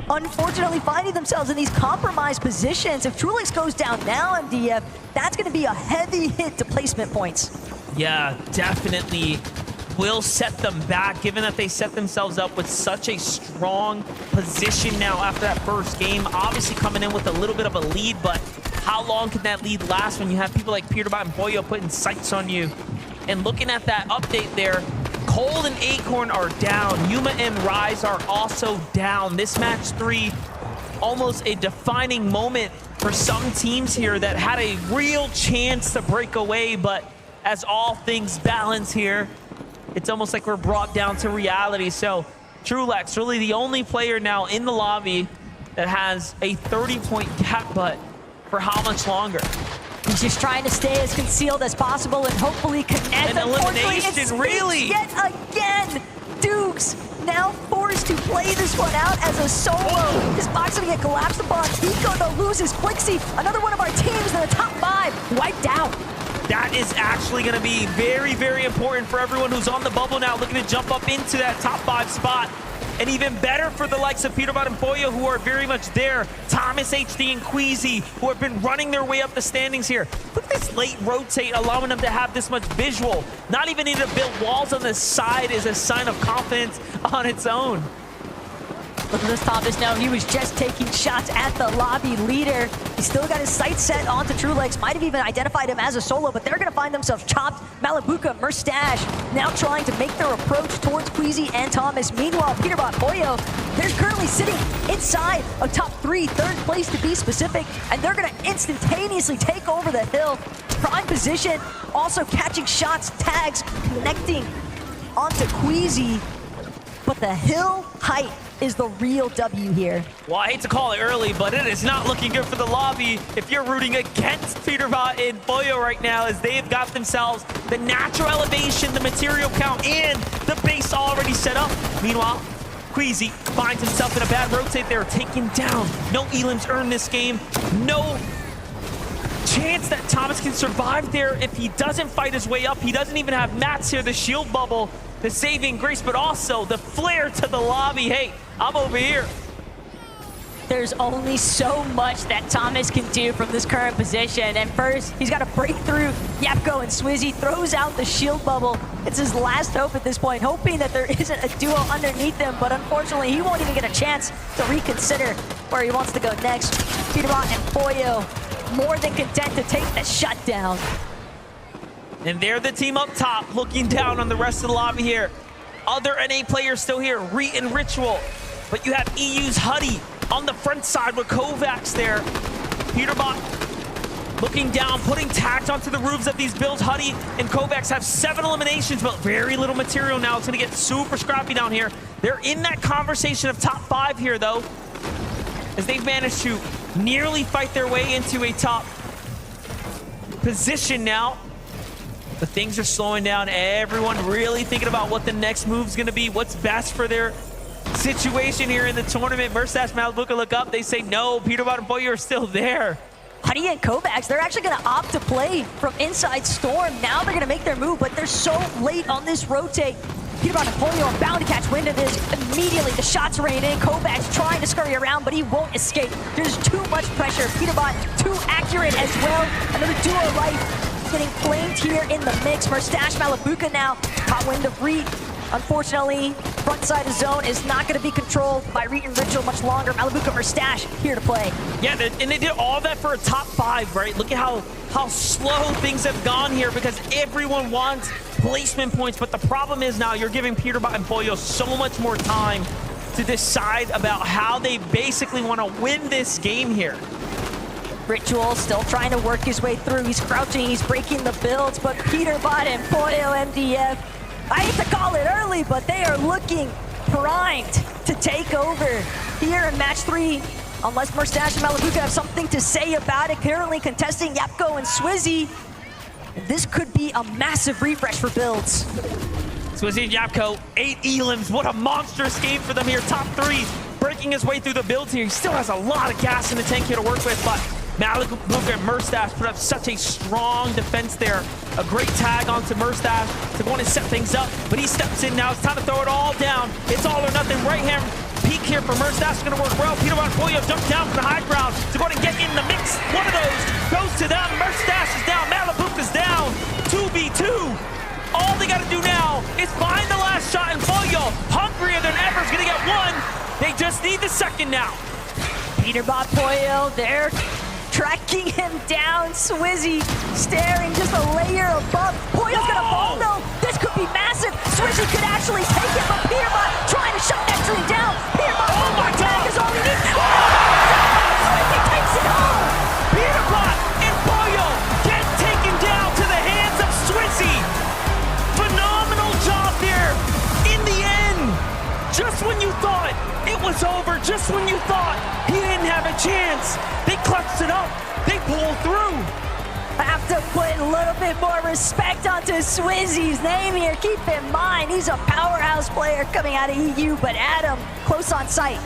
unfortunately finding themselves in these compromised positions. If Trulex goes down now, MDF, that's going to be a heavy hit to placement points. Yeah, definitely will set them back, given that they set themselves up with such a strong position now after that first game. Obviously coming in with a little bit of a lead, but how long can that lead last when you have people like Peterbot and Boyo putting sights on you? And looking at that update there, Cold and Acorn are down. Yuma and Rise are also down. This match 3, almost a defining moment for some teams here that had a real chance to break away, but as all things balance here, it's almost like we're brought down to reality. So Trulex, really the only player now in the lobby that has a 30-point gap, but for how much longer? He's just trying to stay as concealed as possible and hopefully connect. An elimination, really? Yet again, Dukes now forced to play this one out as a solo. His box gonna get collapsed upon. Pico, though, loses Quixie. Another one of our teams in the top 5 wiped out. That is actually going to be very, very important for everyone who's on the bubble now, looking to jump up into that top 5 spot. And even better for the likes of Peterbot and Boyo, who are very much there. Thomas, HD, and Queasy, who have been running their way up the standings here. Look at this late rotate, allowing them to have this much visual. Not even needing to build walls on the side is a sign of confidence on its own. Look at this Thomas now. He was just taking shots at the lobby leader. He's still got his sights set onto TrueLegs. Might have even identified him as a solo, but they're going to find themselves chopped. Malabuka, Merstash now trying to make their approach towards Queasy and Thomas. Meanwhile, Peterbot, Pollo, they're currently sitting inside a top 3, third place to be specific, and they're going to instantaneously take over the hill. Prime position, also catching shots, tags, connecting onto Queasy. But the hill height is the real W here. Well, I hate to call it early, but it is not looking good for the lobby if you're rooting against Peterbot and Pollo right now, as they've got themselves the natural elevation, the material count, and the base already set up. Meanwhile, Queasy finds himself in a bad rotate there, taken down. No elims earned this game. No chance that Thomas can survive there if he doesn't fight his way up. He doesn't even have mats here, the shield bubble, the saving grace, but also the flare to the lobby. Hey, I'm over here. There's only so much that Thomas can do from this current position. And first, he's got to break through Yapko and Swizzy, throws out the shield bubble. It's his last hope at this point, hoping that there isn't a duo underneath him, but unfortunately, he won't even get a chance to reconsider where he wants to go next. Peterbot and Pollo more than content to take the shutdown. And they're the team up top, looking down on the rest of the lobby here. Other NA players still here, Reet and Ritual. But you have EU's Huddy on the front side with Kovacs there. Peterbot looking down, putting tags onto the roofs of these builds. Huddy and Kovacs have 7 eliminations, but very little material now. It's gonna get super scrappy down here. They're in that conversation of top 5 here, though, as they've managed to nearly fight their way into a top position now. But things are slowing down. Everyone really thinking about what the next move's gonna be, what's best for their situation here in the tournament. Merstash, Malabuka look up, they say no. Peterbot and Pollo are still there. Huddy and Kovacs, they're actually gonna opt to play from inside Storm. Now they're gonna make their move, but they're so late on this rotate. Peterbot and Pollo are bound to catch wind of this. Immediately, the shots rain in. Kovacs trying to scurry around, but he won't escape. There's too much pressure. Peterbot too accurate as well. Another duo life getting flamed here in the mix. Merstash, Malabuka now caught wind of Reet. Unfortunately, front side of zone is not going to be controlled by Reet and Ritual much longer. Malabuka, Merstash here to play. Yeah, and they did all that for a top 5, right? Look at how slow things have gone here, because everyone wants placement points. But the problem is now you're giving Peterbot and Pollo so much more time to decide about how they basically want to win this game here. Ritual still trying to work his way through. He's crouching, he's breaking the builds, but Peterbot and Pollo MDF, I hate to call it early, but they are looking primed to take over here in match 3. Unless Merstash and Malabuka have something to say about it. Currently contesting Yapko and Swizzy. This could be a massive refresh for builds. Swizzy and Yapko, 8 elims. What a monstrous game for them here. Top 3, breaking his way through the builds here. He still has a lot of gas in the tank here to work with, but Malabuka and Merstash put up such a strong defense there. A great tag onto Merstash to go in and set things up, but he steps in now. It's time to throw it all down. It's all or nothing. Right hand peek here for Merstash is going to work well. Peterbot and Pollo jump down from the high ground to go ahead and get in the mix. One of those goes to them. Merstash is down. Malabuka's down. 2v2. All they got to do now is find the last shot, and Pollo, hungrier than ever, is going to get one. They just need the second now. Peterbot, Pollo, they're tracking him down. Swizzy staring just a layer above. Pollo's gonna fall though. This could be massive. Swizzy could actually take it, but Peterbot trying to shut that dream down. Peterbot, oh my God, is all he needs. Swizzy takes it home. Peterbot and Pollo get taken down to the hands of Swizzy. Phenomenal job there in the end. Just when you thought it was over, just when you thought he didn't have a chance, they clutched it up. They pulled through. I have to put a little bit more respect onto Swizzy's name here. Keep in mind, he's a powerhouse player coming out of EU, but Adam, close on sight.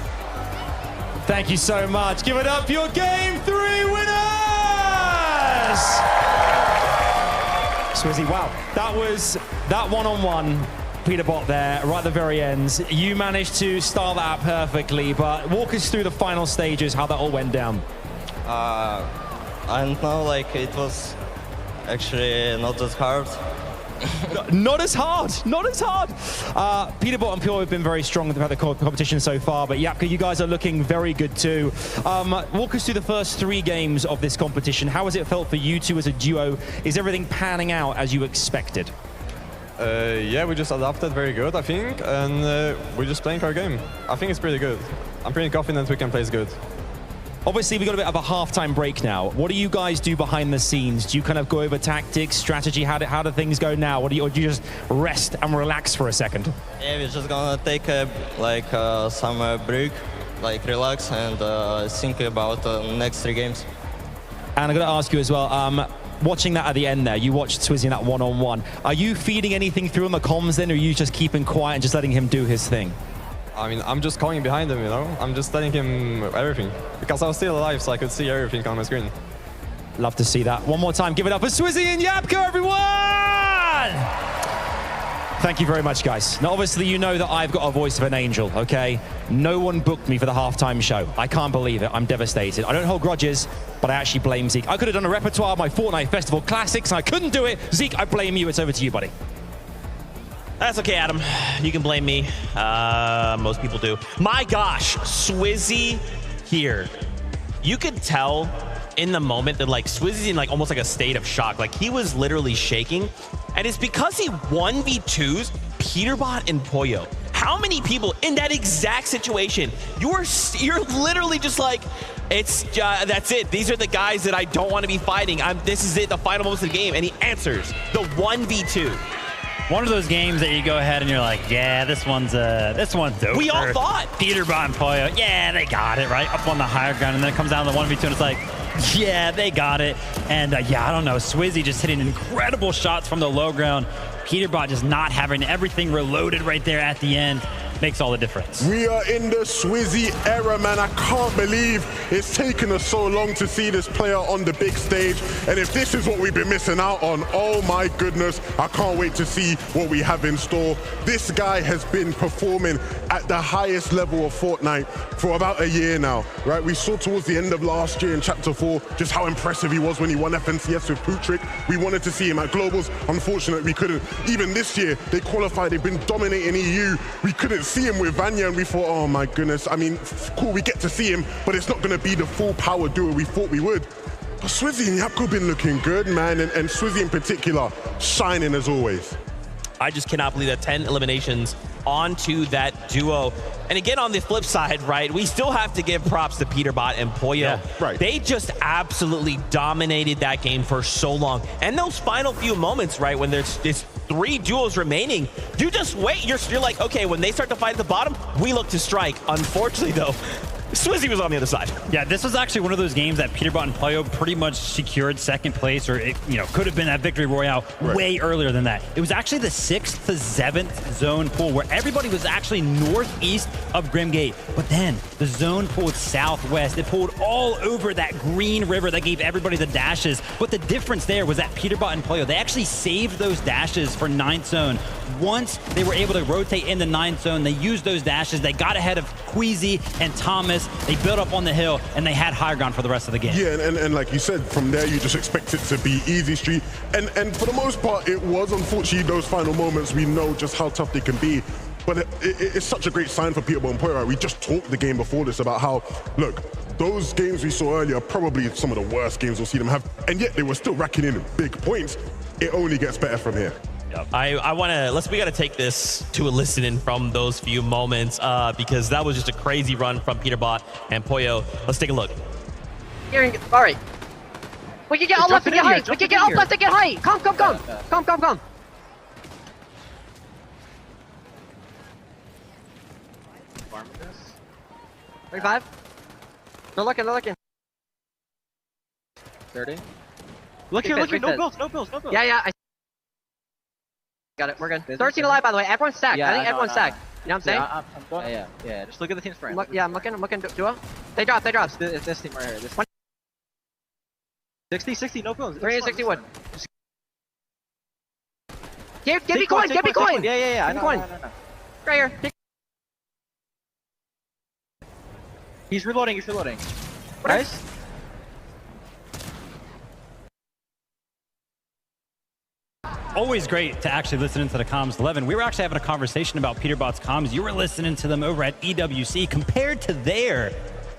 Thank you so much. Give it up for your Game 3 winners! Swizzy, wow. That one-on-one. Peterbot there, right at the very end. You managed to start that out perfectly, but walk us through the final stages, how that all went down. I don't know, like, it was actually not that hard. Not as hard. Not as hard. Peterbot and Pure have been very strong throughout the competition so far, but Yapka, you guys are looking very good too. Walk us through the first 3 games of this competition. How has it felt for you two as a duo? Is everything panning out as you expected? Yeah, we just adapted very good, I think, and we're just playing our game. I think it's pretty good. I'm pretty confident we can play good. Obviously, we've got a bit of a halftime break now. What do you guys do behind the scenes? Do you kind of go over tactics, strategy? How do things go now? Or do you just rest and relax for a second? Yeah, we're just gonna take some break, like relax and think about next 3 games. And I'm going to ask you as well, watching that at the end there, you watched Swizzy in that one-on-one. Are you feeding anything through on the comms then, or are you just keeping quiet and just letting him do his thing? I mean, I'm just calling behind him, you know? I'm just telling him everything. Because I was still alive, so I could see everything on my screen. Love to see that. One more time, give it up for Swizzy and Yapka, everyone! Thank you very much, guys. Now, obviously, you know that I've got a voice of an angel, okay? No one booked me for the halftime show. I can't believe it. I'm devastated. I don't hold grudges, but I actually blame Zeke. I could have done a repertoire of my Fortnite Festival classics, and I couldn't do it. Zeke, I blame you. It's over to you, buddy. That's okay, Adam. You can blame me. Most people do. My gosh, Swizzy here. You could tell in the moment that like Swizzy's in like almost like a state of shock. Like he was literally shaking. And it's because he 1v2s Peterbot and Pollo. How many people in that exact situation, you're literally just like, it's that's it. These are the guys that I don't want to be fighting. This is it, the final moments of the game. And he answers the 1v2. One of those games that you go ahead and you're like, yeah, this one's over. We all thought. Peterbot and Pollo, yeah, they got it, right? Up on the higher ground, and then it comes down to the 1v2, and it's like, yeah, they got it. And yeah, I don't know, Swizzy just hitting incredible shots from the low ground. Peterbot just not having everything reloaded right there at the end. Makes all the difference. We are in the Swizzy era, man. I can't believe it's taken us so long to see this player on the big stage. And if this is what we've been missing out on, oh my goodness, I can't wait to see what we have in store. This guy has been performing at the highest level of Fortnite for about a year now, right? We saw towards the end of last year in Chapter 4 just how impressive he was when he won FNCS with Putrick. We wanted to see him at Globals. Unfortunately, we couldn't. Even this year, they qualified. They've been dominating EU. We couldn't see him with Vanya, and we thought, oh my goodness, I mean, cool, we get to see him, but it's not going to be the full power duo we thought we would. But Swizzy and Yapko have been looking good, man, and Swizzy in particular, shining as always. I just cannot believe that 10 eliminations onto that duo. And again, on the flip side, right, we still have to give props to Peterbot and Pollo. Yeah, right. They just absolutely dominated that game for so long. And those final few moments, right, when there's 3 duos remaining, you just wait. You're like, okay, when they start to fight at the bottom, we look to strike. Unfortunately, though, Swizzy was on the other side. Yeah, this was actually one of those games that Peterbot and Pollo pretty much secured second place, or it, could have been that victory royale way earlier than that. It was actually the 6th to 7th zone pool where everybody was actually northeast of Grimgate, but then the zone pulled southwest. It pulled all over that green river that gave everybody the dashes. But the difference there was that Peterbot and Pollo, they actually saved those dashes for 9th zone. Once they were able to rotate in the 9th zone, they used those dashes. They got ahead of Queasy and Thomas. They built up on the hill, and they had higher ground for the rest of the game. Yeah, and like you said, from there you just expect it to be easy street. And for the most part, it was. Unfortunately, those final moments, we know just how tough they can be. But it's such a great sign for Peterbot and Pollo. Right? We just talked the game before this about how, look, those games we saw earlier are probably some of the worst games we'll see them have, and yet they were still racking in big points. It only gets better from here. We got to take this to a listen from those few moments because that was just a crazy run from Peterbot and Pollo. Let's take a look. All right. We can get all left and get height. We can get all left and get height. Come. 35. They're looking. 30. Look here. No bills. Yeah. Got it. We're good. 13 alive, by the way. Everyone's stacked. I think everyone's stacked. You know what I'm saying? Yeah. Just look at the team's frame. I'm looking. Duo. They drop. It's this team right here. This 60, no bills. 360 wood. Give me coin. Yeah. Give me coin. Right here. He's reloading. Nice. always great to actually listen into the comms. 11, we were actually having a conversation about Peterbot's comms. You were listening to them over at EWC. Compared to there,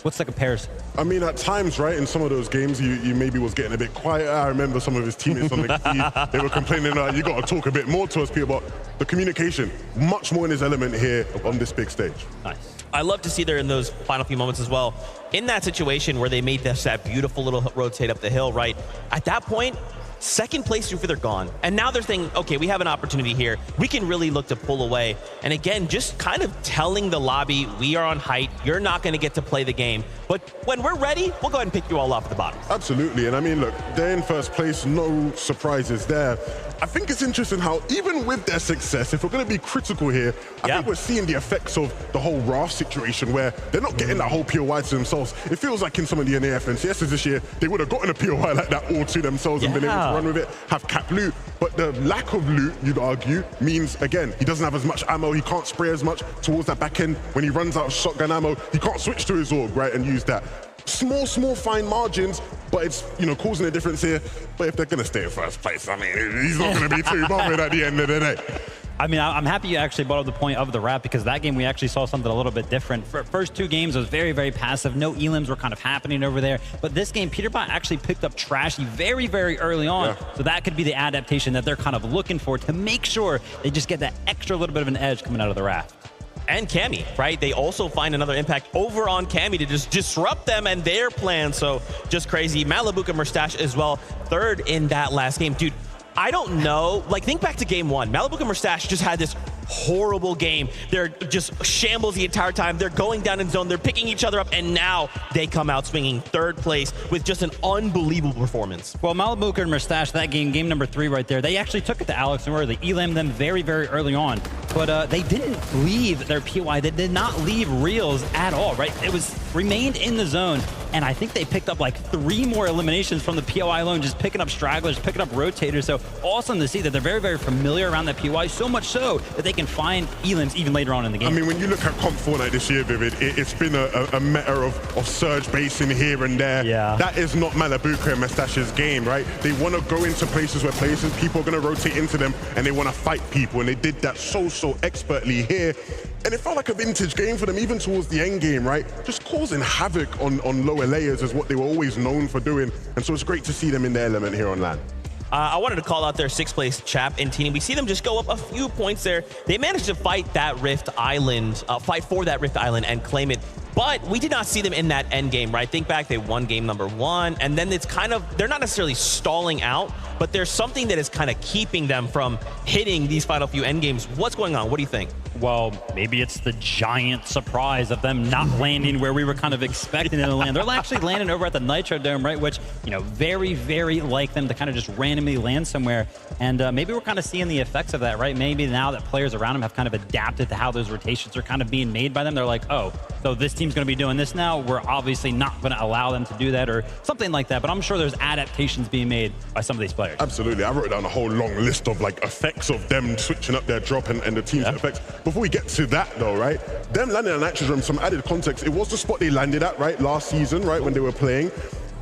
what's the comparison? I mean, at times, right, in some of those games, you maybe was getting a bit quieter. I remember some of his teammates on the key, they were complaining, you got to talk a bit more to us, Peter, but the communication, much more in his element here on this big stage. Nice. I love to see there in those final few moments as well. In that situation where they made that beautiful little rotate up the hill, right? At that point, second place through, they're gone. And now they're thinking, okay, we have an opportunity here. We can really look to pull away. And again, just kind of telling the lobby, we are on height. You're not going to get to play the game. But when we're ready, we'll go ahead and pick you all off at the bottom. Absolutely. And I mean, look, they're in first place. No surprises there. I think it's interesting how even with their success, if we're going to be critical here, I think we're seeing the effects of the whole Raft situation where they're not getting that whole POI to themselves. It feels like in some of the NAF and CSs this year, they would have gotten a POI like that all to themselves and been able to run with it, have cap loot. But the lack of loot, you'd argue, means, again, he doesn't have as much ammo. He can't spray as much towards that back end. When he runs out of shotgun ammo, he can't switch to his AUG, right, and use that. Small, fine margins, but it's, causing a difference here. But if they're going to stay in first place, I mean, he's not going to be too bothered at the end of the day. I mean, I'm happy you actually brought up the point of the Raft, because that game we actually saw something a little bit different. First two games was very, very passive. No elims were kind of happening over there. But this game, Peterbot actually picked up Trashy very, very early on. Yeah. So that could be the adaptation that they're kind of looking for to make sure they just get that extra little bit of an edge coming out of the Raft. And Cammy, right? They also find another impact over on Cammy to just disrupt them and their plan. So just crazy. Malibuca Mustache as well, third in that last game. Dude, I don't know. Like, think back to game one. Malibuca Mustache just had this horrible game. They're just shambles the entire time. They're going down in zone. They're picking each other up. And now they come out swinging third place with just an unbelievable performance. Well, Malibuca and Mustache, that game number 3 right there, they actually took it to Alex and Rory. They elammed them very, very early on. But they didn't leave their POI. They did not leave Reels at all, right? It was remained in the zone. And I think they picked up like 3 more eliminations from the POI alone, just picking up stragglers, picking up rotators. So awesome to see that they're very, very familiar around that POI, so much so that they can find elims even later on in the game. I mean, when you look at Comp Fortnite this year, Vivid, it's been a matter of surge basing here and there. Yeah. That is not Malibuca and Mustache's game, right? They want to go into places where people are going to rotate into them and they want to fight people. And they did that so expertly here. And it felt like a vintage game for them, even towards the end game, right? Just causing havoc on lower layers is what they were always known for doing. And so it's great to see them in their element here on LAN. I wanted to call out their 6th place Chap and Teeny. We see them just go up a few points there. They managed to fight that Rift Island, fight for that Rift Island and claim it. But we did not see them in that end game, right? Think back, they won game number 1, and then it's kind of, they're not necessarily stalling out, but there's something that is kind of keeping them from hitting these final few end games. What's going on? What do you think? Well, maybe it's the giant surprise of them not landing where we were kind of expecting them to land. They're actually landing over at the Nitro Dome, right? Which, very, very like them to kind of just randomly land somewhere. And maybe we're kind of seeing the effects of that, right? Maybe now that players around them have kind of adapted to how those rotations are kind of being made by them. They're like, oh, so this team's going to be doing this now. We're obviously not going to allow them to do that or something like that. But I'm sure there's adaptations being made by some of these players. Absolutely. I wrote down a whole long list of like effects of them switching up their drop and the team's effects. Before we get to that though, right? Them landing at Nitro Dome, some added context. It was the spot they landed at, right? Last season, right? When they were playing.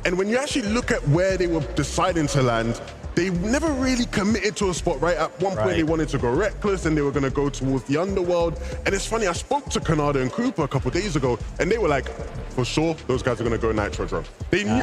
And when you actually look at where they were deciding to land, they never really committed to a spot, right? At one point, they wanted to go reckless and they were going to go towards the underworld. And it's funny, I spoke to Kanada and Cooper a couple days ago, and they were like, for sure, those guys are going to go Nitro Dome. They knew,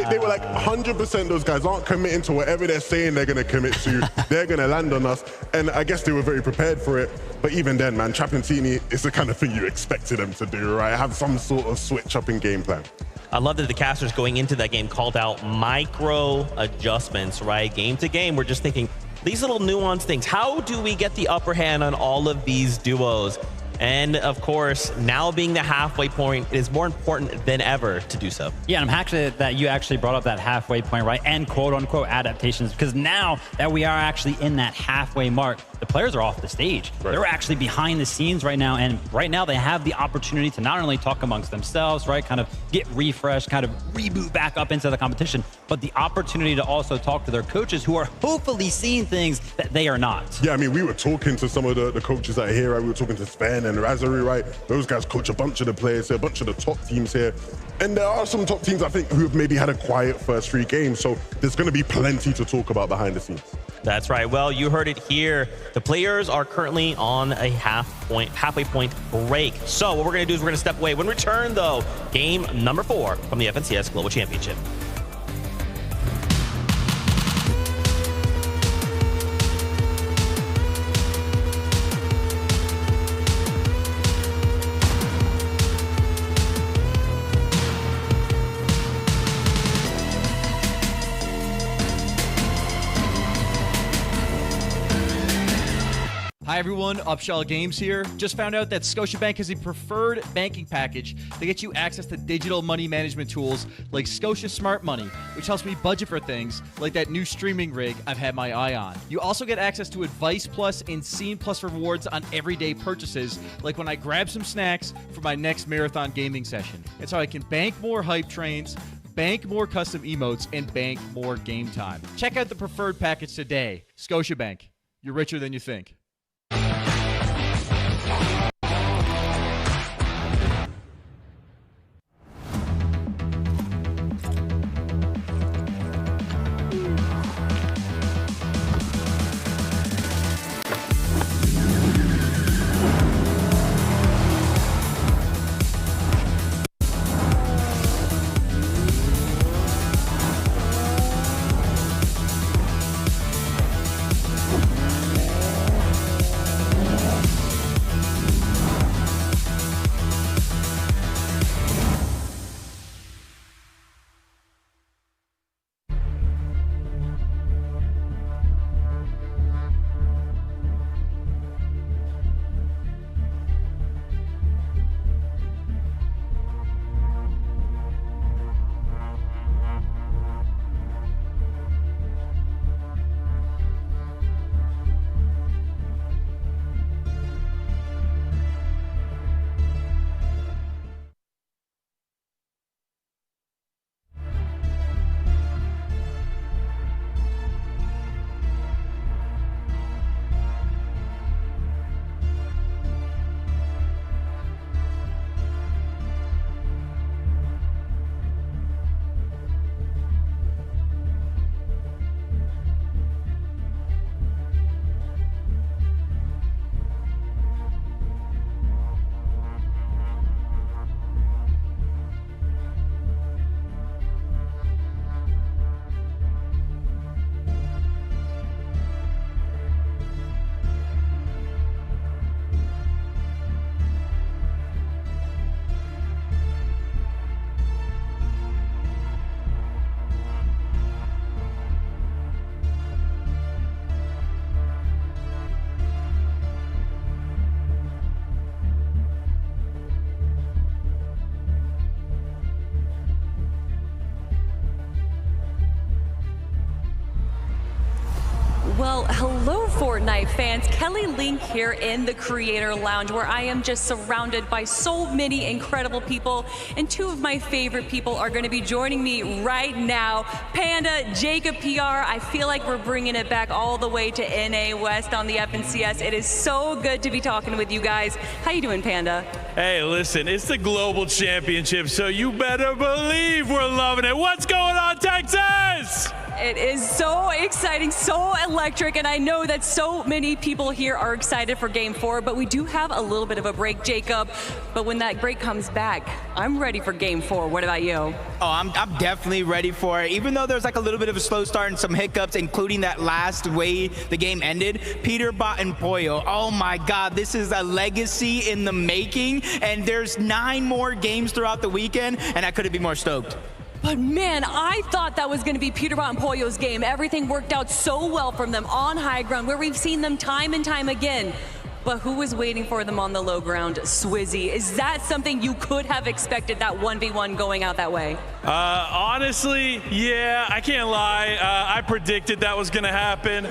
they were like, 100% those guys aren't committing to whatever they're saying they're going to commit to. They're going to land on us. And I guess they were very prepared for it. But even then, man, Chapentini is the kind of thing you expected them to do, right? Have some sort of switch up in game plan. I love that the casters going into that game called out micro adjustments, right? Game to game, we're just thinking these little nuanced things. How do we get the upper hand on all of these duos? And of course, now being the halfway point is more important than ever to do so. Yeah, and I'm happy that you actually brought up that halfway point, right? And quote unquote adaptations, because now that we are actually in that halfway mark, the players are off the stage. Right. They're actually behind the scenes right now, and right now they have the opportunity to not only talk amongst themselves, right, kind of get refreshed, kind of reboot back up into the competition, but the opportunity to also talk to their coaches who are hopefully seeing things that they are not. Yeah, I mean, we were talking to some of the coaches that are here, right? We were talking to Sven and Razari, right? Those guys coach a bunch of the players here, a bunch of the top teams here. And there are some top teams, I think, who have maybe had a quiet first 3 games. So there's going to be plenty to talk about behind the scenes. That's right. Well, you heard it here. The players are currently on a halfway point break. So what we're going to do is we're going to step away. When we return, though, game number 4 from the FNCS Global Championship. Hi everyone, Upshall Games here. Just found out that Scotiabank has a preferred banking package that gets you access to digital money management tools like Scotia Smart Money, which helps me budget for things like that new streaming rig I've had my eye on. You also get access to Advice Plus and Scene Plus rewards on everyday purchases, like when I grab some snacks for my next marathon gaming session. It's how I can bank more hype trains, bank more custom emotes, and bank more game time. Check out the preferred package today. Scotiabank. You're richer than you think. Well, hello Fortnite fans. Kelly Link here in the Creator Lounge, where I am just surrounded by so many incredible people, and 2 of my favorite people are going to be joining me right now. Panda, Jacob PR. I feel like we're bringing it back all the way to NA West on the FNCS. It is so good to be talking with you guys. How you doing, Panda? Hey, listen, it's the Global Championship, so you better believe we're loving it. What's going on, Texas? It is so exciting, so electric, and I know that so many people here are excited for Game 4, but we do have a little bit of a break, Jacob. But when that break comes back, I'm ready for Game 4. What about you? Oh, I'm definitely ready for it. Even though there's like a little bit of a slow start and some hiccups, including that last way the game ended, Peterbot and Pollo, oh my God, this is a legacy in the making, and there's 9 more games throughout the weekend, and I couldn't be more stoked. But man, I thought that was going to be Peterbot and Pollo's game. Everything worked out so well from them on high ground, where we've seen them time and time again. but who was waiting for them on the low ground? Swizzy. Is that something you could have expected, that 1v1 going out that way? Honestly, yeah, I can't lie. I predicted that was going to happen.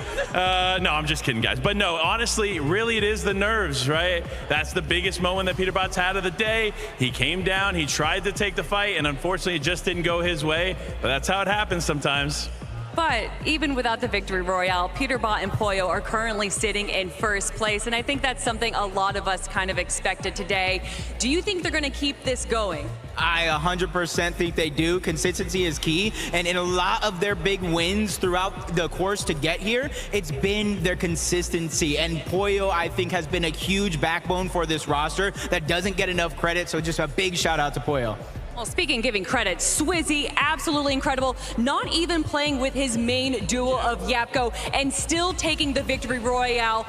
No, I'm just kidding, guys. But no, honestly, really it is the nerves, right? That's the biggest moment that Peterbot's had of the day. He came down, he tried to take the fight, and unfortunately it just didn't go his way. But that's how it happens sometimes. But even without the victory royale, Peterbot and Pollo are currently sitting in first place, and I think that's something a lot of us kind of expected today. Do you think they're going to keep this going? I 100% think they do. Consistency is key, and in a lot of their big wins throughout the course to get here, it's been their consistency. And Pollo, I think, has been a huge backbone for this roster that doesn't get enough credit, so just a big shout out to Pollo. Well, speaking of giving credit, Swizzy, absolutely incredible. Not even playing with his main duo of Yapko and still taking the victory royale